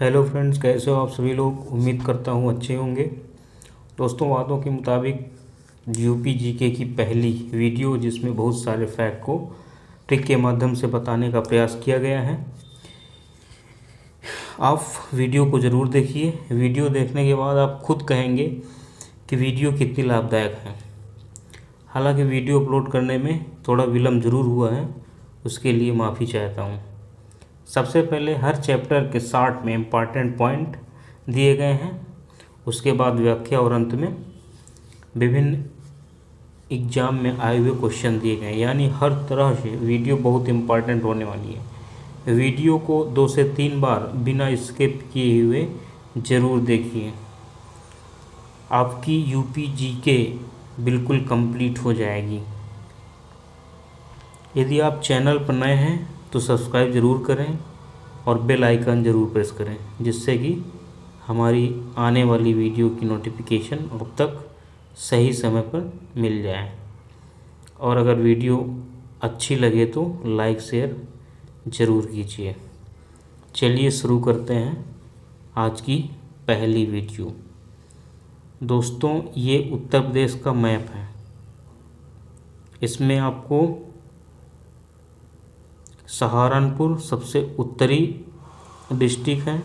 Hello friends, कैसे हो आप सभी लोग। उम्मीद करता हूँ अच्छे होंगे। दोस्तों, वादों के मुताबिक यूपी जीके की पहली वीडियो जिसमें बहुत सारे फैक्ट को ट्रिक के माध्यम से बताने का प्रयास किया गया है। आप वीडियो को ज़रूर देखिए। वीडियो देखने के बाद आप खुद कहेंगे कि वीडियो कितनी लाभदायक है। हालांकि वीडियो अपलोड करने में थोड़ा विलम्ब ज़रूर हुआ है, उसके लिए माफ़ी चाहता हूँ। सबसे पहले हर चैप्टर के शॉर्ट में इम्पॉर्टेंट पॉइंट दिए गए हैं। उसके बाद व्याख्या और अंत में विभिन्न एग्जाम में आए हुए क्वेश्चन दिए गए हैं। यानी हर तरह से वीडियो बहुत इम्पॉर्टेंट होने वाली है। वीडियो को 2 से 3 बार बिना स्किप किए हुए ज़रूर देखिए। आपकी यूपी जीके बिल्कुल कंप्लीट हो जाएगी। यदि आप चैनल पर नए हैं तो सब्सक्राइब ज़रूर करें और बेल आइकन ज़रूर प्रेस करें, जिससे कि हमारी आने वाली वीडियो की नोटिफिकेशन अब तक सही समय पर मिल जाए। और अगर वीडियो अच्छी लगे तो लाइक शेयर ज़रूर कीजिए। चलिए शुरू करते हैं आज की पहली वीडियो। दोस्तों, ये उत्तर प्रदेश का मैप है। इसमें आपको सहारनपुर सबसे उत्तरी डिस्ट्रिक्ट है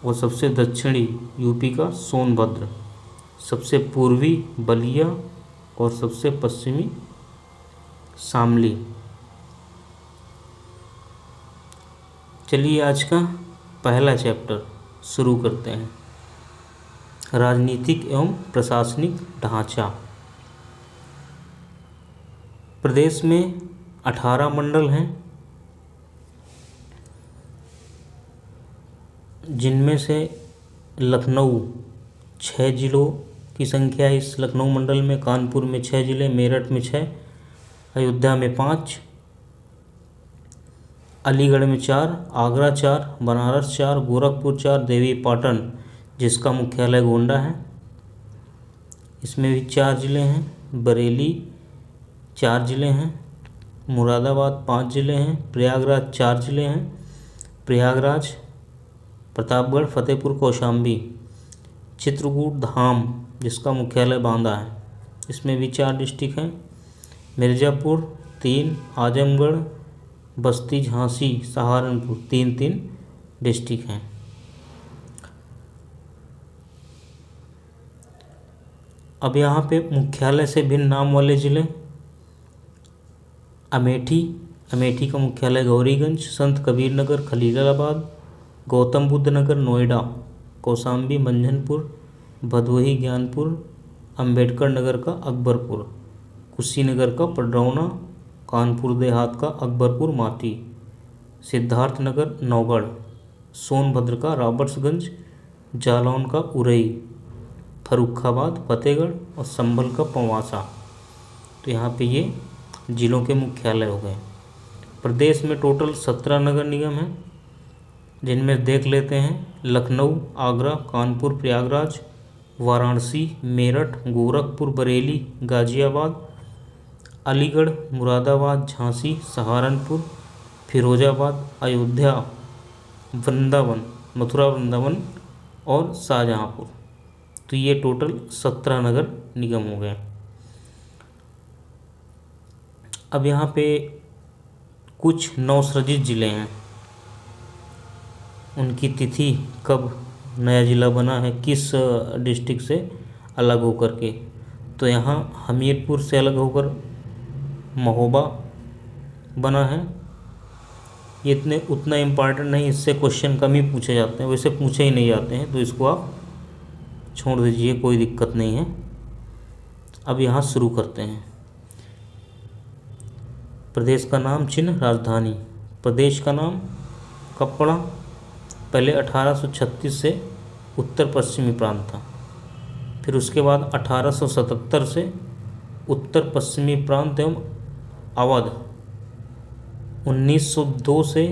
और सबसे दक्षिणी यूपी का सोनभद्र, सबसे पूर्वी बलिया और सबसे पश्चिमी शामली। चलिए आज का पहला चैप्टर शुरू करते हैं। राजनीतिक एवं प्रशासनिक ढांचा। प्रदेश में 18 मंडल हैं, जिनमें से लखनऊ 6 जिलों की संख्या है। इस लखनऊ मंडल में कानपुर में 6 जिले, मेरठ में 6, अयोध्या में 5, अलीगढ़ में 4, आगरा 4, बनारस 4, गोरखपुर 4, देवी पाटन जिसका मुख्यालय गोंडा है, इसमें भी 4 जिले हैं। बरेली 4 जिले हैं, मुरादाबाद 5 जिले हैं, प्रयागराज 4 जिले हैं। प्रयागराज, प्रतापगढ़, फतेहपुर, कौशाम्बी, चित्रकूट धाम जिसका मुख्यालय बांदा है, इसमें भी 4 डिस्ट्रिक्ट हैं। मिर्ज़ापुर 3, आजमगढ़, बस्ती, झांसी, सहारनपुर 3 डिस्ट्रिक्ट हैं। अब यहाँ पे मुख्यालय से भिन्न नाम वाले ज़िले। अमेठी का मुख्यालय गौरीगंज, संत कबीर नगर खलीलाबाद, गौतम बुद्ध नगर नोएडा, कौशाम्बी मंझनपुर, भदोही ज्ञानपुर, अंबेडकर नगर का अकबरपुर, कुशीनगर का पडरौना, कानपुर देहात का अकबरपुर माटी, सिद्धार्थ नगर नौगढ़, सोनभद्र का रॉबर्ट्सगंज, जालौन का उरई, फर्रुखाबाद फतेहगढ़ और संभल का पंवासा। तो यहाँ पे ये जिलों के मुख्यालय हो गए। प्रदेश में टोटल 17 नगर निगम हैं, जिनमें देख लेते हैं लखनऊ, आगरा, कानपुर, प्रयागराज, वाराणसी, मेरठ, गोरखपुर, बरेली, गाज़ियाबाद, अलीगढ़, मुरादाबाद, झांसी, सहारनपुर, फिरोजाबाद, अयोध्या, वृंदावन, मथुरा वृंदावन और शाहजहाँपुर। तो ये टोटल 17 नगर निगम हो गए। अब यहाँ पे कुछ नवसृजित ज़िले हैं, उनकी तिथि कब नया ज़िला बना है, किस डिस्ट्रिक्ट से अलग होकर के। तो यहाँ हमीरपुर से अलग होकर महोबा बना है। ये उतना इम्पॉर्टेंट नहीं, इससे क्वेश्चन कम ही पूछे जाते हैं, वैसे पूछे ही नहीं जाते हैं, तो इसको आप छोड़ दीजिए, कोई दिक्कत नहीं है। अब यहाँ शुरू करते हैं। प्रदेश का नाम, चिन्ह, राजधानी। प्रदेश का नाम कब पड़ा? पहले 1836 से उत्तर पश्चिमी प्रांत था, फिर उसके बाद 1877 से उत्तर पश्चिमी प्रांत एवं अवध, 1902 से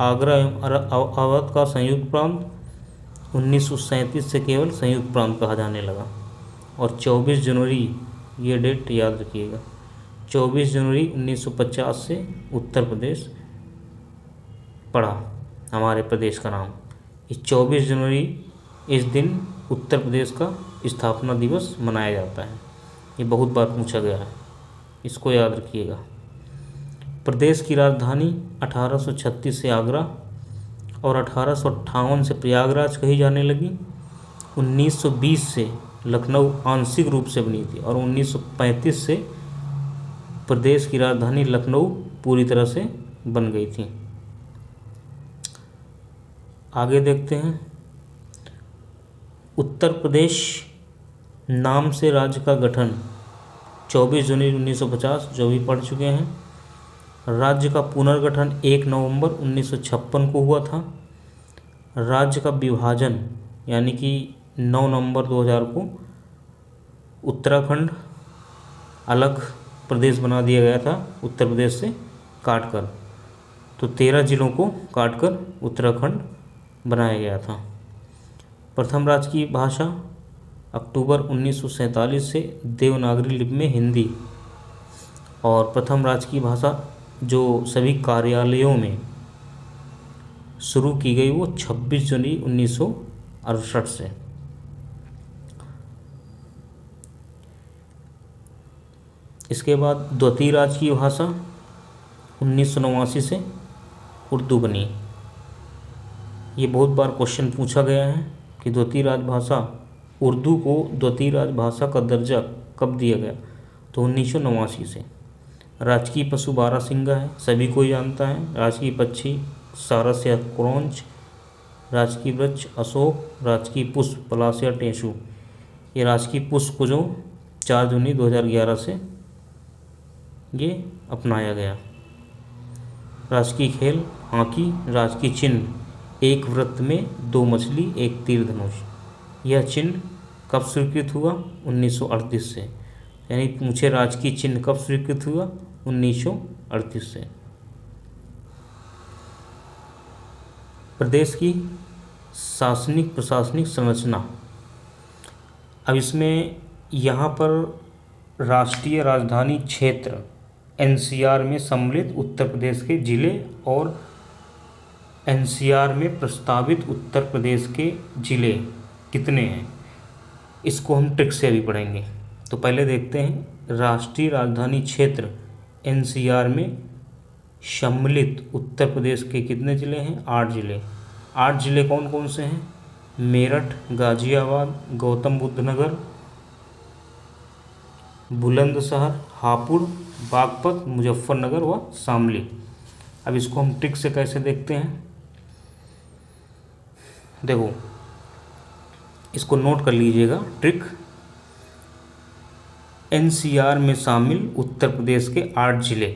आगरा एवं अवध का संयुक्त प्रांत, 1937 से केवल संयुक्त प्रांत कहा जाने लगा। और 24 जनवरी, ये डेट याद रखिएगा, 24 जनवरी 1950 से उत्तर प्रदेश पड़ा हमारे प्रदेश का नाम। ये 24 जनवरी इस दिन उत्तर प्रदेश का स्थापना दिवस मनाया जाता है। ये बहुत बार पूछा गया है, इसको याद रखिएगा। प्रदेश की राजधानी 1836 से आगरा और 1858 से प्रयागराज कही जाने लगी। 1920 से लखनऊ आंशिक रूप से बनी थी और 1935 से प्रदेश की राजधानी लखनऊ पूरी तरह से बन गई थी। आगे देखते हैं। उत्तर प्रदेश नाम से राज्य का गठन 24 जनवरी 1950, जो भी पढ़ चुके हैं। राज्य का पुनर्गठन 1 नवंबर 1956 को हुआ था। राज्य का विभाजन यानी कि 9 नवंबर 2000 को उत्तराखंड अलग प्रदेश बना दिया गया था उत्तर प्रदेश से काटकर, तो 13 जिलों को काटकर उत्तराखंड बनाया गया था। प्रथम राजकीय भाषा अक्टूबर 1947 से देवनागरी लिपि में हिंदी, और प्रथम राजकीय भाषा जो सभी कार्यालयों में शुरू की गई वो 26 जनवरी 1968 से। इसके बाद द्वितीय राजकीय भाषा 1989 से उर्दू बनी। ये बहुत बार क्वेश्चन पूछा गया है कि द्वितीय राजभाषा उर्दू को द्वितीय राजभाषा का दर्जा कब दिया गया, तो 1989 से। राजकीय पशु बारहसिंगा है, सभी कोई जानता है। राजकीय पक्षी सारस या क्रौंच, राजकीय वृक्ष अशोक, राजकीय पुष्प पलाश या टेसू। ये राजकीय पुष्प को जो 4 जनवरी 2011 से ये अपनाया गया। राजकीय खेल हॉकी। राजकीय चिन्ह एक वृत्त में 2 मछली एक तीर धनुष। यह चिन्ह कब स्वीकृत हुआ? 1938 से। यानी पूछे राजकीय चिन्ह कब स्वीकृत हुआ? 1938 से। प्रदेश की शासनिक प्रशासनिक संरचना। अब इसमें यहाँ पर राष्ट्रीय राजधानी क्षेत्र एनसीआर में सम्मिलित उत्तर प्रदेश के जिले और एनसीआर में प्रस्तावित उत्तर प्रदेश के जिले कितने हैं, इसको हम ट्रिक से भी पढ़ेंगे। तो पहले देखते हैं राष्ट्रीय राजधानी क्षेत्र एनसीआर में सम्मिलित उत्तर प्रदेश के कितने ज़िले हैं? 8 ज़िले। 8 ज़िले कौन कौन से हैं? मेरठ, गाजियाबाद, गौतम बुद्ध नगर, बुलंदशहर, हापुड़, बागपत, मुजफ्फरनगर व शामली। अब इसको हम ट्रिक से कैसे देखते हैं, देखो इसको नोट कर लीजिएगा। ट्रिक, एनसीआर में शामिल उत्तर प्रदेश के 8 जिले।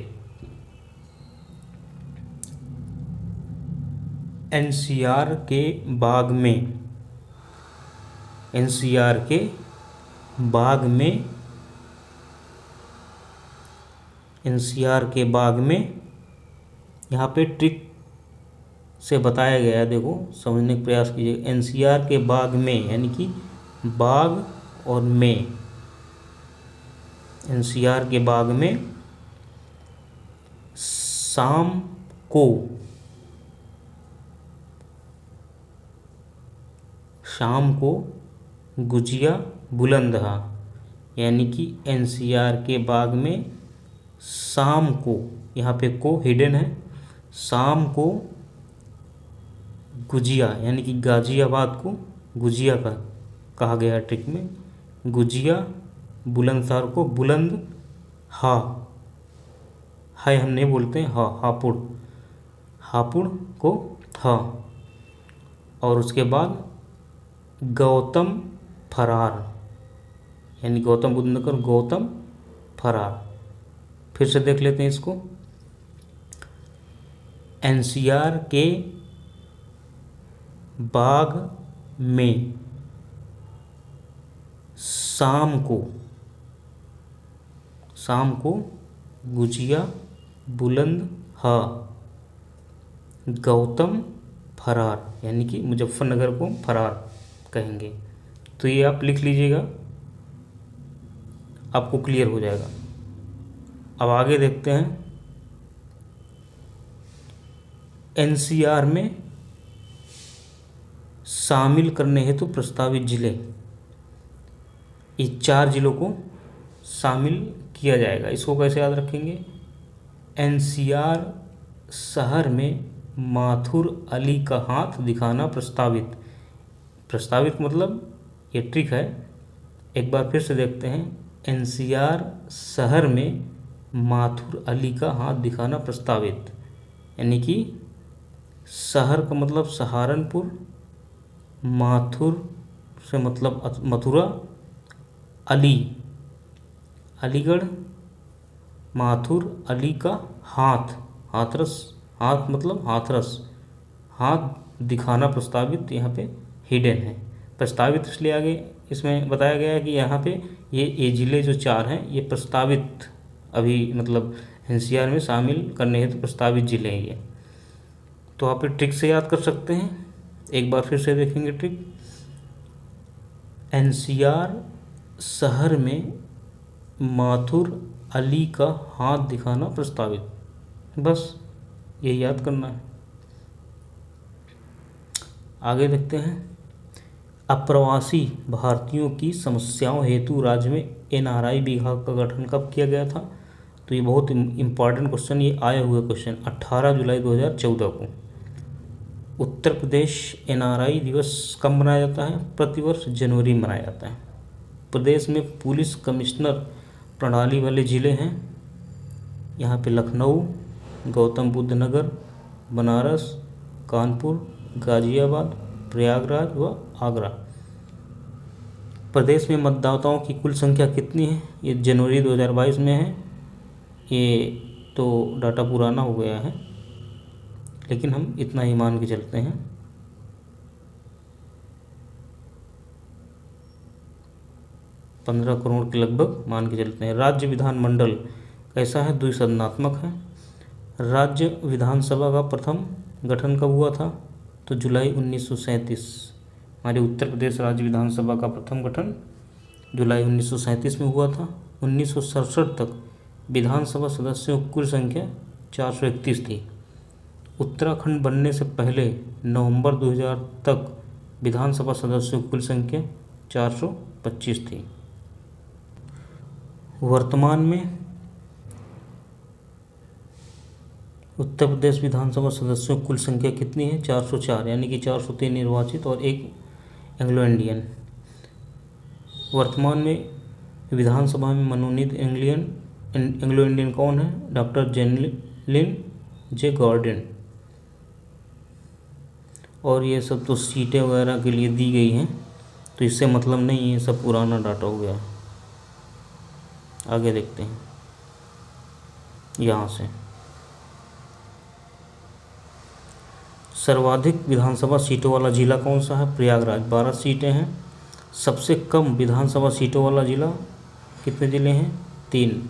एनसीआर के बाग में, एनसीआर के बाग में, एनसीआर के बाग में यहाँ पे ट्रिक से बताया गया है। देखो समझने का प्रयास कीजिए। एनसीआर के बाग में यानी कि बाग और में, एनसीआर के बाग में शाम को, शाम को गुजिया बुलंदहा, यानी कि एनसीआर के बाग में शाम को, यहाँ पे को हिडन है, शाम को गुजिया यानी कि गाजियाबाद को गुजिया का कहा गया ट्रिक में। गुजिया, बुलंदशहर को बुलंद हा, है हम नहीं बोलते हैं, हा, हापुड़, हापुड़ को हा, और उसके बाद गौतम फरार यानी गौतम बुद्ध नगर गौतम फरार। फिर से देख लेते हैं इसको। एनसीआर के बाग में शाम को, शाम को गुजिया बुलंद हा, गौतम फरार यानी कि मुजफ्फरनगर को फरार कहेंगे। तो ये आप लिख लीजिएगा, आपको क्लियर हो जाएगा। अब आगे देखते हैं। एनसीआर में शामिल करने हेतु प्रस्तावित जिले, इस 4 जिलों को शामिल किया जाएगा। इसको कैसे याद रखेंगे? एनसीआर शहर में माथुर अली का हाथ दिखाना प्रस्तावित। प्रस्तावित मतलब ये ट्रिक है, एक बार फिर से देखते हैं। एनसीआर शहर में माथुर अली का हाथ दिखाना प्रस्तावित, यानी कि शहर का मतलब सहारनपुर, माथुर से मतलब मथुरा, अली अलीगढ़, माथुर अली का हाथ, हाथरस, हाथ मतलब हाथरस, हाथ दिखाना प्रस्तावित यहाँ पे हिडन है। प्रस्तावित इसलिए आगे इसमें बताया गया है कि यहाँ पे ये ज़िले जो 4 हैं ये प्रस्तावित, अभी मतलब एनसीआर में शामिल करने हैं तो प्रस्तावित ज़िले हैं ये। तो आप ट्रिक से याद कर सकते हैं, एक बार फिर से देखेंगे ट्रिक। एनसीआर शहर में माथुर अली का हाथ दिखाना प्रस्तावित, बस ये याद करना है। आगे देखते हैं। अप्रवासी भारतीयों की समस्याओं हेतु राज्य में एनआरआई विभाग का गठन कब किया गया था? तो ये बहुत इम्पॉर्टेंट क्वेश्चन, ये आए हुए क्वेश्चन 18 जुलाई 2014 को। उत्तर प्रदेश एनआरआई दिवस कब मनाया जाता है? प्रतिवर्ष जनवरी में मनाया जाता है। प्रदेश में पुलिस कमिश्नर प्रणाली वाले ज़िले हैं यहाँ पे लखनऊ, गौतम बुद्ध नगर, बनारस, कानपुर, गाजियाबाद, प्रयागराज व आगरा। प्रदेश में मतदाताओं की कुल संख्या कितनी है? ये जनवरी 2022 में है, ये तो डाटा पुराना हो गया है लेकिन हम इतना ही मान के चलते हैं। ₹15 करोड़ के लगभग मान के चलते हैं। राज्य विधानमंडल कैसा है? द्विसदनात्मक है। राज्य विधानसभा का प्रथम गठन कब हुआ था? तो जुलाई 1937। हमारे उत्तर प्रदेश राज्य विधानसभा का प्रथम गठन जुलाई 1937 में हुआ था। 1967 तक विधानसभा सदस्यों की कुल संख्या 431 थी। उत्तराखंड बनने से पहले नवंबर 2000 तक विधानसभा सदस्यों की कुल संख्या 425 थी। वर्तमान में उत्तर प्रदेश विधानसभा सदस्यों की कुल संख्या कितनी है? 404, यानी कि 403 निर्वाचित और 1 एंग्लो इंडियन। वर्तमान में विधानसभा में मनोनीत एंग्लो इंडियन कौन है? डॉक्टर जेनलिन जे गार्डन। और ये सब तो सीटें वगैरह के लिए दी गई हैं, तो इससे मतलब नहीं है, सब पुराना डाटा हो गया। आगे देखते हैं यहाँ से। सर्वाधिक विधानसभा सीटों वाला जिला कौन सा है? प्रयागराज, 12 सीटें हैं। सबसे कम विधानसभा सीटों वाला जिला कितने ज़िले हैं? 3,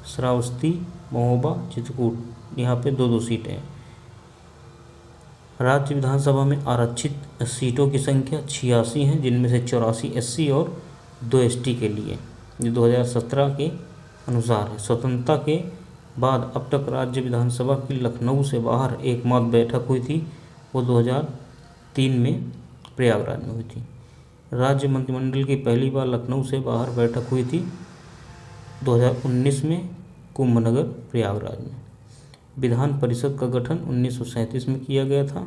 श्रावस्ती, महोबा, चित्रकूट, यहाँ पे 2-2 सीटें हैं। राज्य विधानसभा में आरक्षित सीटों की संख्या 86 हैं, जिनमें से 84 SC और 2 ST के लिए। ये 2017 के अनुसार है। स्वतंत्रता के बाद अब तक राज्य विधानसभा की लखनऊ से बाहर एकमात्र बैठक हुई थी, वो 2003 में प्रयागराज में हुई थी। राज्य मंत्रिमंडल की पहली बार लखनऊ से बाहर बैठक हुई थी 2019 में कुंभनगर प्रयागराज में। विधान परिषद का गठन 1937 में किया गया था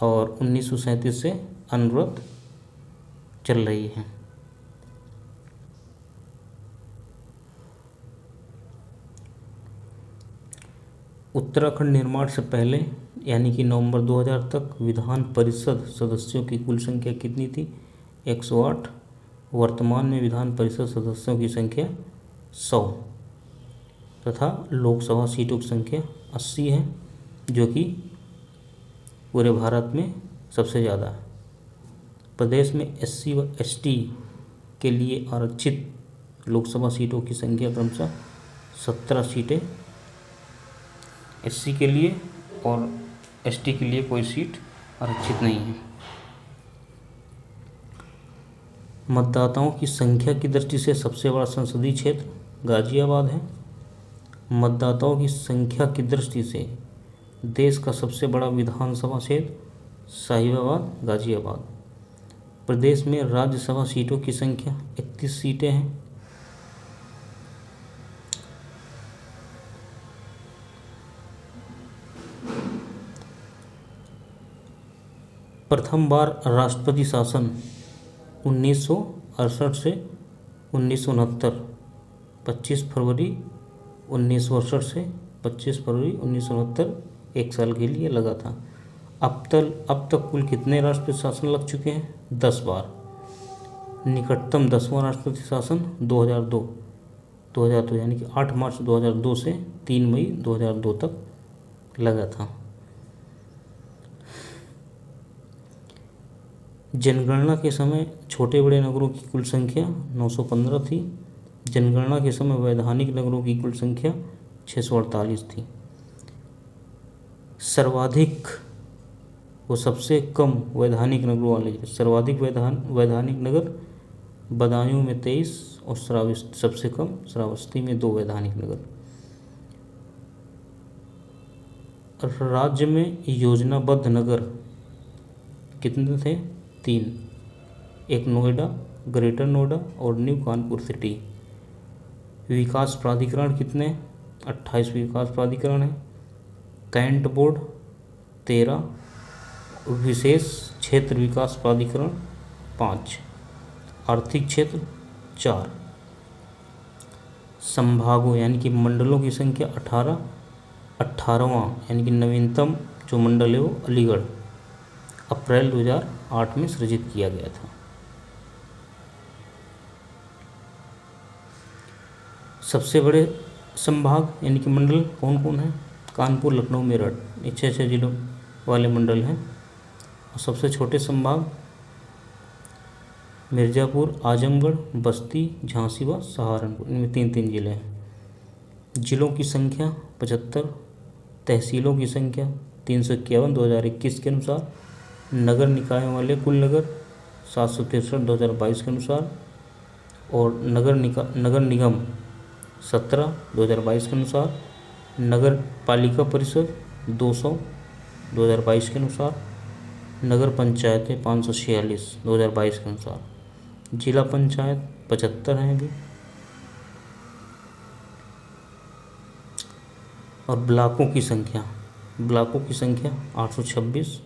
और 1937 से अनवरत चल रही है। उत्तराखंड निर्माण से पहले यानी कि नवंबर 2000 तक विधान परिषद सदस्यों की कुल संख्या कितनी थी? 108। वर्तमान में विधान परिषद सदस्यों की संख्या 100 तथा लोकसभा सीटों की संख्या 80 है, जो कि पूरे भारत में सबसे ज़्यादा है। प्रदेश में SC व ST के लिए आरक्षित लोकसभा सीटों की संख्या क्रमशः 17 सीटें SC के लिए और ST के लिए कोई सीट आरक्षित नहीं है। मतदाताओं की संख्या की दृष्टि से सबसे बड़ा संसदीय क्षेत्र गाजियाबाद है। मतदाताओं की संख्या की दृष्टि से देश का सबसे बड़ा विधानसभा क्षेत्र साहिबाबाद, गाजियाबाद। प्रदेश में राज्यसभा सीटों की संख्या 31 सीटें हैं। प्रथम बार राष्ट्रपति शासन 1968 से 1969, 25 फरवरी 1968 से 25 फरवरी 1969, एक साल के लिए लगा था। अब तक कुल कितने राष्ट्रपति शासन लग चुके हैं? 10 बार। निकटतम 10वां राष्ट्रपति शासन 2002 यानी कि 8 मार्च 2002 से 3 मई 2002 तक लगा था। जनगणना के समय छोटे बड़े नगरों की कुल संख्या 915 थी। जनगणना के समय वैधानिक नगरों की कुल संख्या 648 थी। सर्वाधिक वो सबसे कम वैधानिक नगरों वाले, सर्वाधिक वैधानिक नगर बदायूं में 23 और सबसे कम श्रावस्ती में 2 वैधानिक नगर। राज्य में योजनाबद्ध नगर कितने थे? 3, एक नोएडा, ग्रेटर नोएडा और न्यू कानपुर सिटी। विकास प्राधिकरण कितने? 28 विकास प्राधिकरण है। कैंट बोर्ड 13, विशेष क्षेत्र विकास प्राधिकरण 5, आर्थिक क्षेत्र 4, संभागों यानी कि मंडलों की संख्या 18वां यानी कि नवीनतम जो मंडल है वो अलीगढ़ अप्रैल 2008 में सृजित किया गया था। सबसे बड़े संभाग यानी कि मंडल कौन कौन है? कानपुर, लखनऊ, मेरठ, ये 6 जिलों वाले मंडल हैं। और सबसे छोटे संभाग मिर्ज़ापुर, आजमगढ़, बस्ती, झांसी व सहारनपुर, इनमें 3 जिले हैं। जिलों की संख्या 75, तहसीलों की संख्या 351 2021 के अनुसार, नगर निकायों वाले कुल नगर 763 2022 के अनुसार, और नगर निगम 17 2022 के अनुसार, नगर पालिका परिषद 200 2022 के अनुसार, नगर पंचायतें 546 2022 के अनुसार, जिला पंचायत 75 हैं अभी, और ब्लॉकों की संख्या 826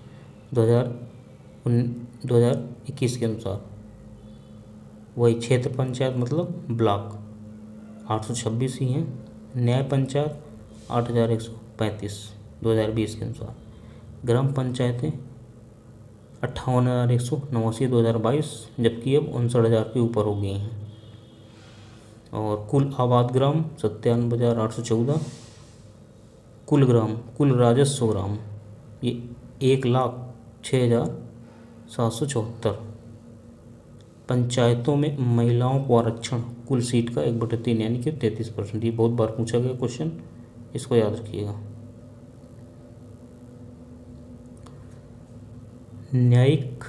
2021 के अनुसार। वही क्षेत्र पंचायत मतलब ब्लॉक 826 ही हैं। न्याय पंचायत 8135 2020 के अनुसार। ग्राम पंचायतें 58,189 2022, जबकि अब 59,000 के ऊपर हो गई हैं। और कुल आबाद ग्राम 97,814, कुल राजस्व ग्राम ये 1,06,774। पंचायतों में महिलाओं को आरक्षण कुल सीट का 1/3 यानी कि 33%। ये बहुत बार पूछा गया क्वेश्चन, इसको याद रखिएगा। न्यायिक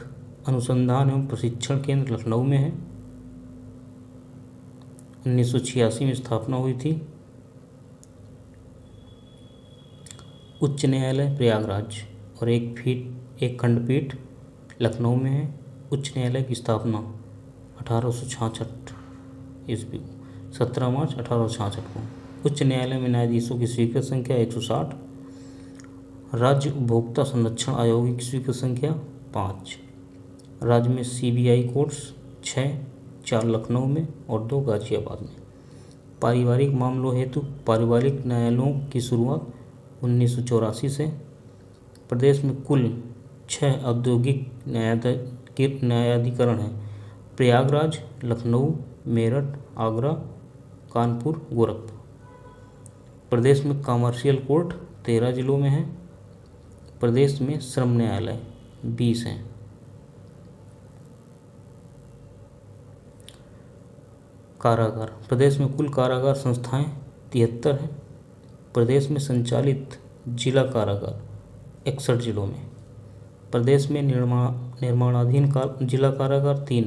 अनुसंधान एवं प्रशिक्षण केंद्र लखनऊ में है। 1986 में स्थापना हुई थी। उच्च न्यायालय प्रयागराज और एक खंडपीठ लखनऊ में है। उच्च न्यायालय की स्थापना 1866 ईस्वी 17 मार्च 1866 को। उच्च न्यायालय में न्यायाधीशों की स्वीकृत संख्या 160। राज्य उपभोक्ता संरक्षण आयोग की स्वीकृत संख्या 5। राज्य में CBI कोर्ट्स 6, 4 लखनऊ में और 2 गाजियाबाद में। पारिवारिक मामलों हेतु पारिवारिक न्यायालयों की शुरुआत 1984 से। प्रदेश में कुल 6 औद्योगिक न्यायाधिकरण हैं। प्रयागराज, लखनऊ, मेरठ, आगरा, कानपुर, गोरखपुर। प्रदेश में कॉमर्शियल कोर्ट 13 जिलों में है। प्रदेश में श्रम न्यायालय 20 हैं। कारागार, प्रदेश में कुल कारागार संस्थाएं 73 हैं। प्रदेश में संचालित जिला कारागार 61 जिलों में। प्रदेश में निर्माणाधीन जिला कारागार 3,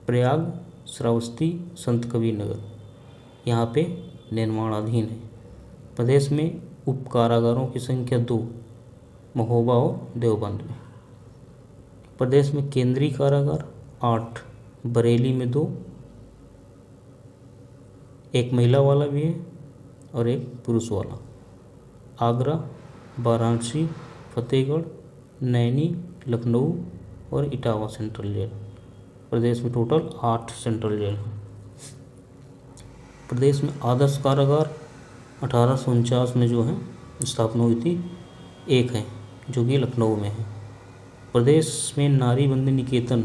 प्रयाग, श्रावस्ती, संत कबीर नगर, यहाँ पे निर्माणाधीन है। प्रदेश में उप कारागारों की संख्या 2, महोबा और देवबंद में। प्रदेश में केंद्रीय कारागार 8, बरेली में 2, एक महिला वाला भी है और एक पुरुष वाला। आगरा, वाराणसी, फतेहगढ़, नैनी, लखनऊ और इटावा सेंट्रल जेल। प्रदेश में टोटल 8 सेंट्रल जेल हैं। प्रदेश में आदर्श कारागार 1849 में जो है स्थापना हुई थी, एक है जो कि लखनऊ में है। प्रदेश में नारी बंदी निकेतन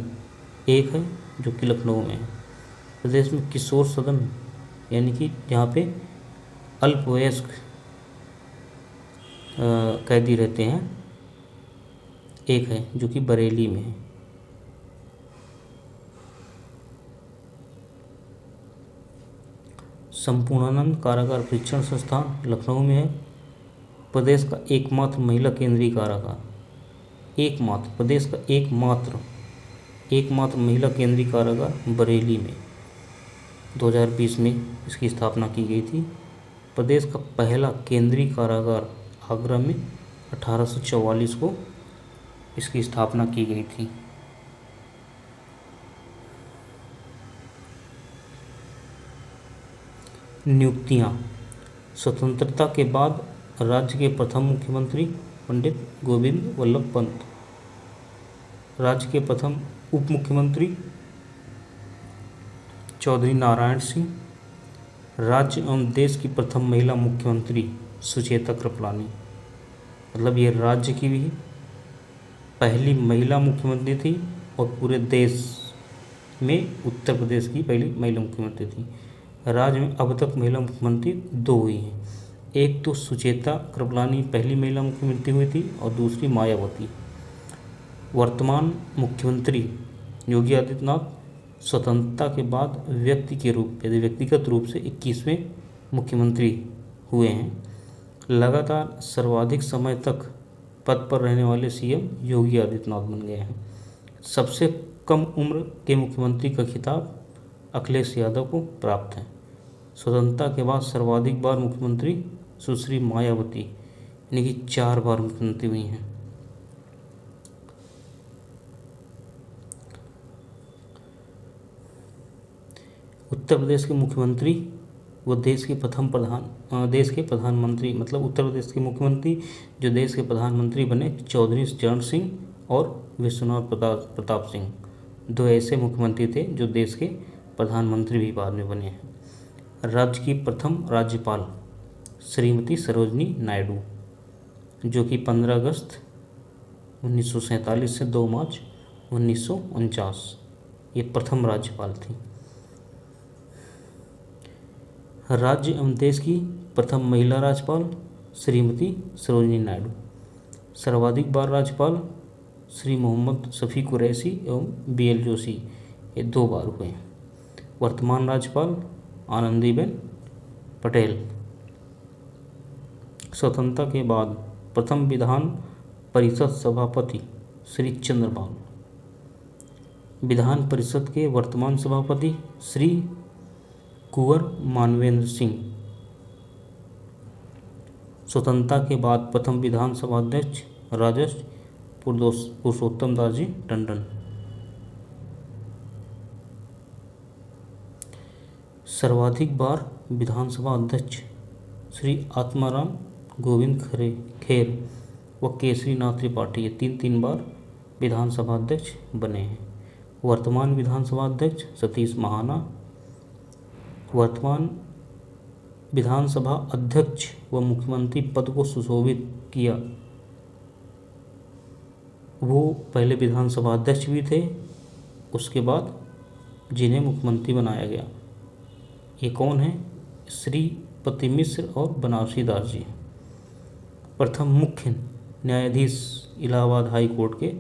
एक है जो कि लखनऊ में है। प्रदेश में किशोर सदन यानी कि जहाँ पे अल्पवयस्क कैदी रहते हैं, एक है जो कि बरेली में है। संपूर्णानंद कारागार प्रशिक्षण संस्थान लखनऊ में है। प्रदेश का एकमात्र महिला केंद्रीय कारागार, एकमात्र प्रदेश का एकमात्र महिला केंद्रीय कारागार बरेली में 2020 में इसकी स्थापना की गई थी। प्रदेश का पहला केंद्रीय कारागार आगरा में 1844 को इसकी स्थापना की गई थी। नियुक्तियां। स्वतंत्रता के बाद राज्य के प्रथम मुख्यमंत्री पंडित गोविंद वल्लभ पंत, राज्य के प्रथम उप मुख्यमंत्री चौधरी नारायण सिंह, राज्य एवं देश की प्रथम महिला मुख्यमंत्री सुचेता कृपलानी। मतलब ये राज्य की भी पहली महिला मुख्यमंत्री थी और पूरे देश में उत्तर प्रदेश की पहली महिला मुख्यमंत्री थी। राज्य में अब तक महिला मुख्यमंत्री 2 हुई हैं, एक तो सुचेता कृपलानी पहली महिला मुख्यमंत्री हुई थी और दूसरी मायावती। वर्तमान मुख्यमंत्री योगी आदित्यनाथ स्वतंत्रता के बाद व्यक्तिगत रूप से 21वें मुख्यमंत्री हुए हैं। लगातार सर्वाधिक समय तक पद पर रहने वाले सीएम योगी आदित्यनाथ बन गए हैं। सबसे कम उम्र के मुख्यमंत्री का खिताब अखिलेश यादव को प्राप्त है। स्वतंत्रता के बाद सर्वाधिक बार मुख्यमंत्री सुश्री मायावती यानी कि 4 बार मुख्यमंत्री हुई हैं। उत्तर प्रदेश के मुख्यमंत्री व देश के प्रधानमंत्री, मतलब उत्तर प्रदेश के मुख्यमंत्री जो देश के प्रधानमंत्री बने, चौधरी चरण सिंह और विश्वनाथ प्रताप सिंह, 2 ऐसे मुख्यमंत्री थे जो देश के प्रधानमंत्री भी बाद में बने हैं। राज्य की प्रथम राज्यपाल श्रीमती सरोजनी नायडू, जो कि 15 अगस्त 1947 से 2 मार्च 1949 ये प्रथम राज्यपाल थी। राज्य एवं देश की प्रथम महिला राज्यपाल श्रीमती सरोजनी नायडू। सर्वाधिक बार राज्यपाल श्री मोहम्मद शफी कुरैशी एवं BL जोशी, ये 2 बार हुए हैं। वर्तमान राज्यपाल आनंदीबेन पटेल। स्वतंत्रता के बाद प्रथम विधान परिषद सभापति श्री चंद्रपाल। विधान परिषद के वर्तमान सभापति श्री कुंवर मानवेंद्र सिंह। स्वतंत्रता के बाद प्रथम विधानसभा अध्यक्ष राजर्षि पुरुषोत्तम दास जी टंडन। सर्वाधिक बार विधानसभा अध्यक्ष श्री आत्माराम गोविंद खेर व केसरीनाथ त्रिपाठी, ये 3 बार विधानसभा अध्यक्ष बने हैं। वर्तमान विधानसभा अध्यक्ष सतीश महाना। वर्तमान विधानसभा अध्यक्ष व मुख्यमंत्री पद को सुशोभित किया, वो पहले विधानसभा अध्यक्ष भी थे, उसके बाद जिन्हें मुख्यमंत्री बनाया गया। ये कौन है? श्रीपति मिश्र और बनारसी दास जी। प्रथम मुख्य न्यायाधीश इलाहाबाद हाई कोर्ट के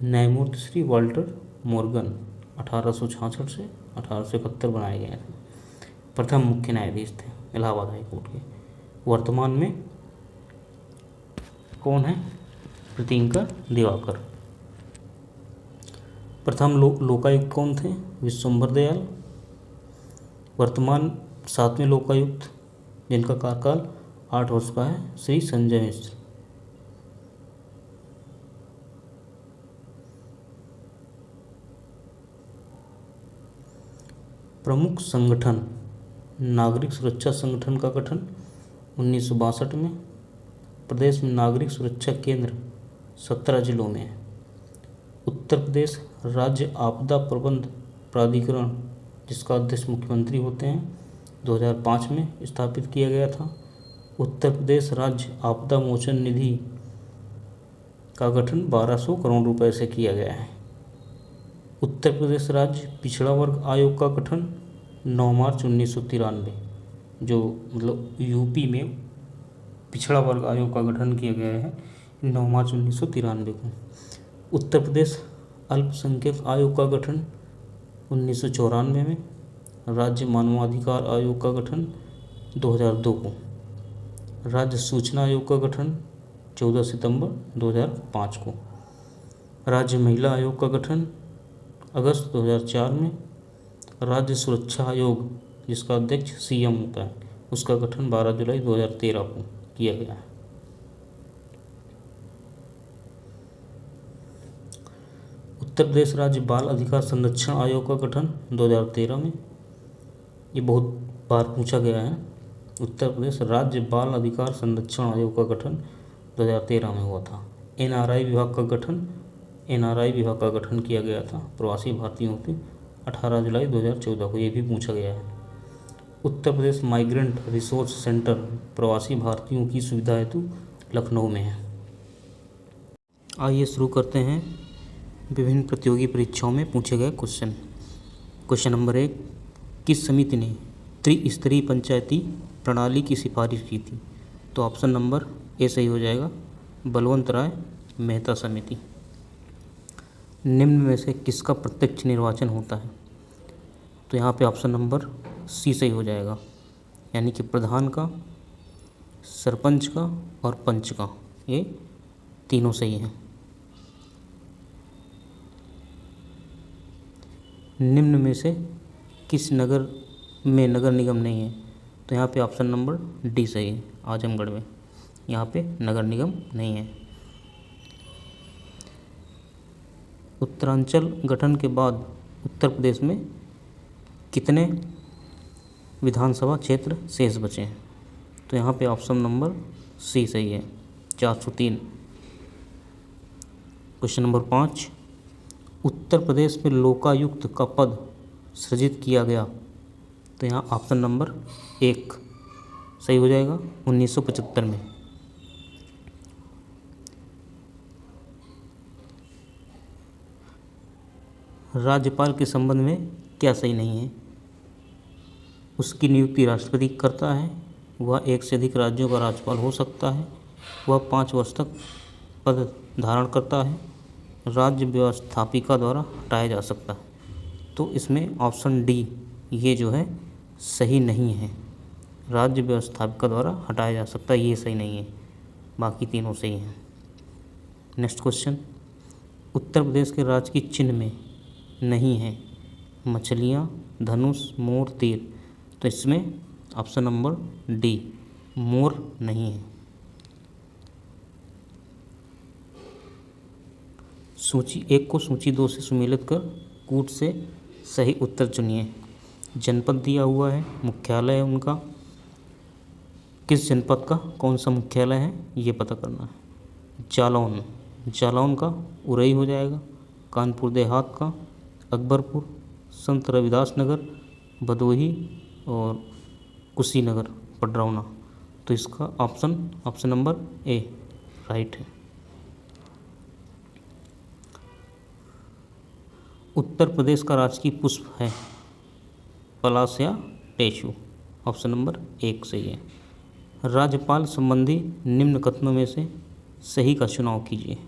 न्यायमूर्ति श्री वाल्टर मोर्गन 1866 से 1871 बनाए गए थे। प्रथम मुख्य न्यायाधीश थे इलाहाबाद हाई कोर्ट के। वर्तमान में कौन है? प्रीतिंकर दिवाकर। प्रथम लोकायुक्त कौन थे? विश्वंभर दयाल। वर्तमान 7वें लोकायुक्त जिनका कार्यकाल 8 वर्ष का है, श्री संजय मिश्र। प्रमुख संगठन नागरिक सुरक्षा संगठन का गठन 1962 में। प्रदेश में नागरिक सुरक्षा केंद्र 17 जिलों में है। उत्तर प्रदेश राज्य आपदा प्रबंध प्राधिकरण, जिसका अध्यक्ष मुख्यमंत्री होते हैं, 2005 में स्थापित किया गया था। उत्तर प्रदेश राज्य आपदा मोचन निधि का गठन 1200 करोड़ रुपए से किया गया है। उत्तर प्रदेश राज्य पिछड़ा वर्ग आयोग का गठन 9 मार्च 1993, जो मतलब यूपी में पिछड़ा वर्ग आयोग का गठन किया गया है 9 मार्च 1993 को। उत्तर प्रदेश अल्पसंख्यक आयोग का गठन 1994 में। राज्य मानवाधिकार आयोग का गठन 2002 को। राज्य सूचना आयोग का गठन 14 सितंबर 2005 को। राज्य महिला आयोग का गठन अगस्त 2004 में। राज्य सुरक्षा आयोग, जिसका अध्यक्ष सीएम होता है, उसका गठन 12 जुलाई 2013 को किया गया है। उत्तर प्रदेश राज्य बाल अधिकार संरक्षण आयोग का गठन 2013 में। ये बहुत बार पूछा गया है। उत्तर प्रदेश राज्य बाल अधिकार संरक्षण आयोग का गठन 2013 में हुआ था। एनआरआई विभाग का गठन किया गया था प्रवासी भारतीयों के 18 जुलाई 2014 को। ये भी पूछा गया है। Uttar Pradesh migrant resource centre प्रवासी भारतीयों की सुविधा हेतु लखनऊ में है। आइए शुरू करते हैं विभिन्न प्रतियोगी परीक्षाओं में पूछे गए क्वेश्चन। क्वेश्चन नंबर 1, किस समिति ने त्रिस्तरीय पंचायती प्रणाली की सिफारिश की थी? तो ऑप्शन नंबर ए सही हो जाएगा, बलवंत राय मेहता समिति। निम्न में से किसका प्रत्यक्ष निर्वाचन होता है? तो यहाँ पे ऑप्शन नंबर सी सही हो जाएगा, यानी कि प्रधान का, सरपंच का और पंच का, ये तीनों सही हैं। निम्न में से किस नगर में नगर निगम नहीं है? तो यहाँ पे ऑप्शन नंबर डी सही है, आजमगढ़ में यहाँ पे नगर निगम नहीं है। उत्तरांचल गठन के बाद उत्तर प्रदेश में कितने विधानसभा क्षेत्र शेष बचे हैं? तो यहाँ पे ऑप्शन नंबर सी सही है, 403। क्वेश्चन नंबर 5, उत्तर प्रदेश में लोकायुक्त का पद सृजित किया गया? तो यहाँ ऑप्शन नंबर 1 सही हो जाएगा, 1975 में। राज्यपाल के संबंध में क्या सही नहीं है? उसकी नियुक्ति राष्ट्रपति करता है, वह एक से अधिक राज्यों का राज्यपाल हो सकता है, वह 5 वर्ष तक पद धारण करता है, राज्य व्यवस्थापिका द्वारा हटाया जा सकता है। तो इसमें ऑप्शन डी ये जो है सही नहीं है, राज्य व्यवस्थापिका द्वारा हटाया जा सकता है, ये सही नहीं है, बाकी तीनों सही हैं। नेक्स्ट क्वेश्चन, उत्तर प्रदेश के राजकीय चिन्ह में नहीं है मछलियाँ, धनुष, मोर, तीर। तो इसमें ऑप्शन नंबर डी मोर नहीं है। सूची 1 को सूची 2 से सुमेलित कर कूट से सही उत्तर चुनिए। जनपद दिया हुआ है, मुख्यालय है उनका, किस जनपद का कौन सा मुख्यालय है ये पता करना है। जालौन का उरई हो जाएगा, कानपुर देहात का अकबरपुर, संत रविदास नगर भदोही और कुशीनगर पडरौना। तो इसका ऑप्शन नंबर ए राइट है। उत्तर प्रदेश का राजकीय पुष्प है पलाश या टेशु। ऑप्शन नंबर 1 सही है। राज्यपाल संबंधी निम्न कथनों में से सही का चुनाव कीजिए।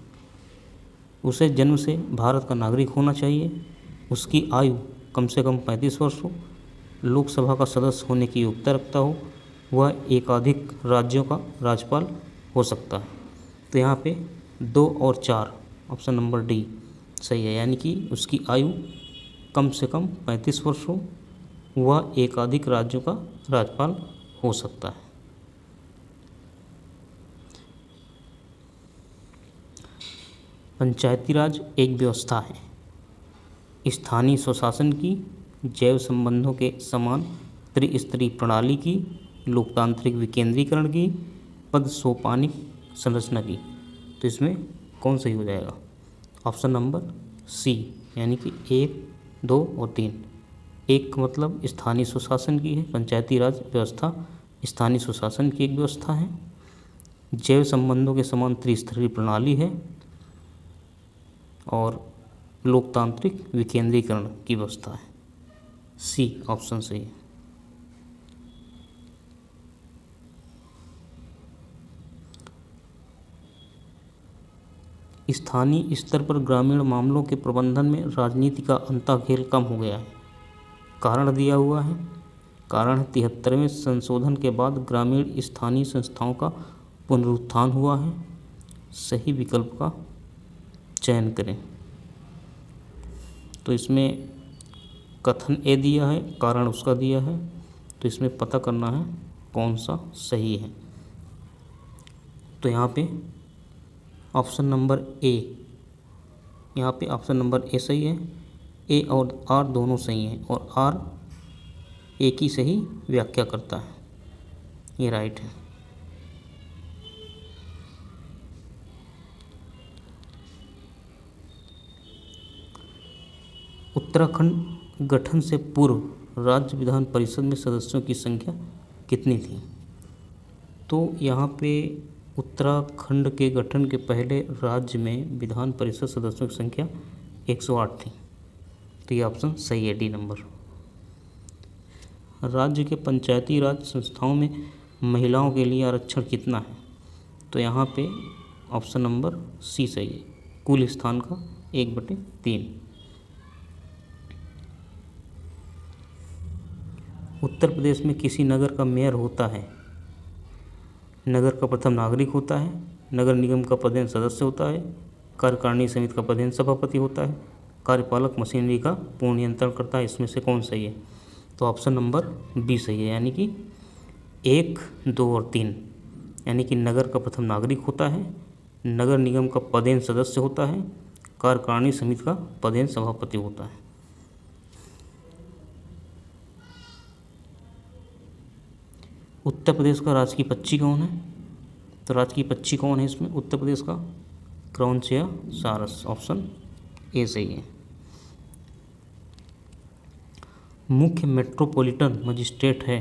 उसे जन्म से भारत का नागरिक होना चाहिए, उसकी आयु कम से कम 35 वर्ष हो, लोकसभा का सदस्य होने की योग्यता रखता हो, वह एकाधिक राज्यों का राज्यपाल हो सकता है। तो यहाँ पे 2 और 4 ऑप्शन नंबर डी सही है, यानी कि उसकी आयु कम से कम 35 वर्ष हो, वह एकाधिक राज्यों का राज्यपाल हो सकता है। पंचायती राज एक व्यवस्था है स्थानीय स्वशासन की जैव संबंधों के समान त्रिस्तरीय प्रणाली की, लोकतांत्रिक विकेंद्रीकरण की, पद सोपानिक संरचना की। तो इसमें कौन सही हो जाएगा? ऑप्शन नंबर सी, यानी कि 1, 2 और 3। 1 का मतलब स्थानीय सुशासन की है, पंचायती राज व्यवस्था स्थानीय सुशासन की एक व्यवस्था है। जैव संबंधों के समान त्रिस्तरीय प्रणाली है और लोकतांत्रिक विकेंद्रीकरण की व्यवस्था है। सी ऑप्शन सही है। स्थानीय स्तर पर ग्रामीण मामलों के प्रबंधन में राजनीति का अंताखेल कम हो गया है। कारण दिया हुआ है। कारण 73वें संशोधन के बाद ग्रामीण स्थानीय संस्थाओं का पुनरुत्थान हुआ है। सही विकल्प का चयन करें। तो इसमें कथन ए दिया है, कारण उसका दिया है, तो इसमें पता करना है कौन सा सही है। तो यहाँ पे ऑप्शन नंबर ए, यहाँ पे ऑप्शन नंबर ए सही है। ए और आर दोनों सही हैं और आर ए की सही व्याख्या करता है, ये राइट है। उत्तराखंड गठन से पूर्व राज्य विधान परिषद में सदस्यों की संख्या कितनी थी? तो यहाँ पे उत्तराखंड के गठन के पहले राज्य में विधान परिषद सदस्यों की संख्या 108 थी। तो ये ऑप्शन सही है, डी नंबर। राज्य के पंचायती राज संस्थाओं में महिलाओं के लिए आरक्षण कितना है? तो यहाँ पे ऑप्शन नंबर सी सही है, कुल स्थान का 1/3। उत्तर प्रदेश में किसी नगर का मेयर होता है, नगर का प्रथम नागरिक होता है, नगर निगम का पदेन सदस्य होता है, कार्यकारिणी समिति का पदेन सभापति होता है, कार्यपालक मशीनरी का पूर्ण नियंत्रण करता है। इसमें से कौन सही है? तो ऑप्शन नंबर बी सही है, यानी कि 1, 2 और 3, यानी कि नगर का प्रथम नागरिक होता है, नगर निगम का पदेन सदस्य होता है, कार्यकारिणी समिति का पदेन सभापति होता है। उत्तर प्रदेश का राजकीय पक्षी कौन है? तो राजकीय पक्षी कौन है इसमें उत्तर प्रदेश का? क्रॉन्चिया सारस, ऑप्शन ए सही है। मुख्य मेट्रोपॉलिटन मजिस्ट्रेट है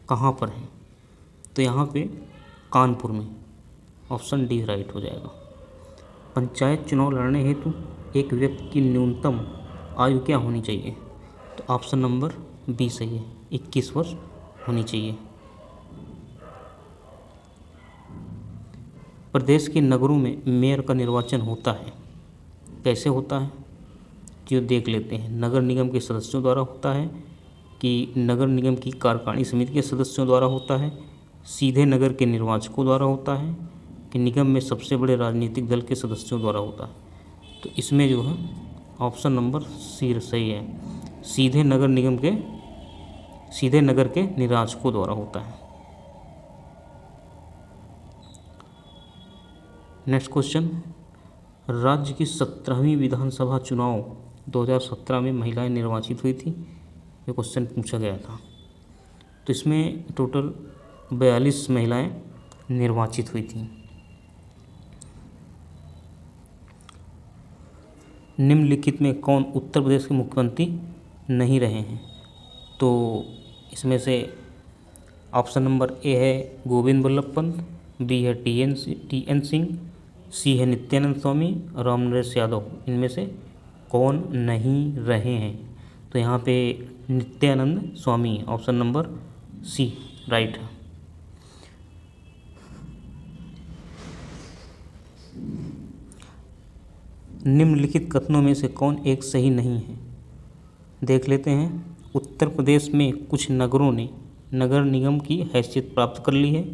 कहाँ पर है? तो यहाँ पे कानपुर में, ऑप्शन डी राइट हो जाएगा। पंचायत चुनाव लड़ने हेतु एक व्यक्ति की न्यूनतम आयु क्या होनी चाहिए? तो ऑप्शन नंबर बी सही है, 21 वर्ष होनी चाहिए। प्रदेश के नगरों में मेयर का निर्वाचन होता है, कैसे होता है? जो देख लेते हैं। नगर निगम के सदस्यों द्वारा होता है कि नगर निगम की कार्यकारिणी समिति के सदस्यों द्वारा होता है, सीधे नगर के निर्वाचकों द्वारा होता है, कि निगम में सबसे बड़े राजनीतिक दल के सदस्यों द्वारा होता है? तो इसमें जो है ऑप्शन नंबर सी सही है, सीधे नगर के निर्वाचकों द्वारा होता है। नेक्स्ट क्वेश्चन, राज्य की 17वीं विधानसभा चुनाव 2017 में महिलाएं निर्वाचित हुई थी, ये क्वेश्चन पूछा गया था। तो इसमें टोटल 42 महिलाएं निर्वाचित हुई थी। निम्नलिखित में कौन उत्तर प्रदेश के मुख्यमंत्री नहीं रहे हैं? तो इसमें से ऑप्शन नंबर ए है गोविंद वल्लभ पंत, बी है टी एन सिंह, सी है नित्यानंद स्वामी, रामनरेश यादव। इनमें से कौन नहीं रहे हैं? तो यहाँ पे Nityanand Swami, option number C right है। निम्नलिखित कथनों में से कौन एक सही नहीं है? देख लेते हैं। उत्तर प्रदेश में कुछ नगरों ने नगर निगम की हैसियत प्राप्त कर ली है।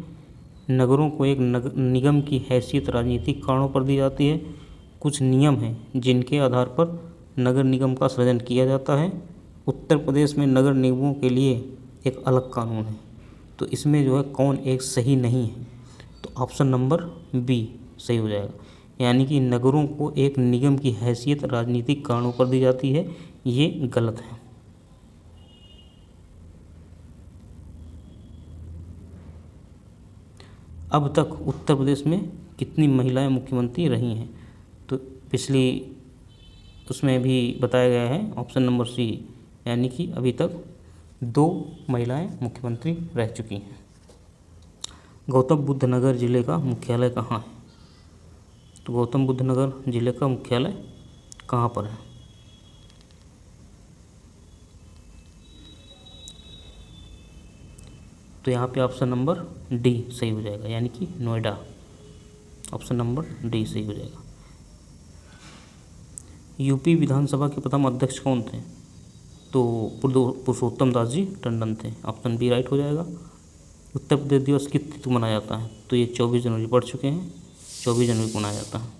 नगरों को एक निगम की हैसियत राजनीतिक कारणों पर दी जाती है। कुछ नियम हैं जिनके आधार पर नगर निगम का सृजन किया जाता है। उत्तर प्रदेश में नगर निगमों के लिए एक अलग कानून है। तो इसमें जो है कौन एक सही नहीं है? तो ऑप्शन नंबर बी सही हो जाएगा, यानी कि नगरों को एक निगम की हैसियत राजनीतिक कारणों पर दी जाती है, ये गलत है। अब तक उत्तर प्रदेश में कितनी महिलाएं मुख्यमंत्री रही हैं? तो पिछली उसमें भी बताया गया है ऑप्शन नंबर सी, यानी कि अभी तक 2 महिलाएं मुख्यमंत्री रह चुकी हैं। गौतम बुद्ध नगर जिले का मुख्यालय कहाँ है? तो गौतम बुद्ध नगर जिले का मुख्यालय कहाँ पर है? तो यहाँ पे ऑप्शन नंबर डी सही हो जाएगा, यानी कि नोएडा। ऑप्शन नंबर डी सही हो जाएगा। यूपी विधानसभा के प्रथम अध्यक्ष कौन थे? तो पुरुषोत्तम दास जी टंडन थे। ऑप्शन बी राइट हो जाएगा। उत्तर प्रदेश दिवस किस तिथि को मनाया जाता है? तो ये 24 जनवरी, पढ़ चुके हैं, 24 जनवरी को मनाया जाता है।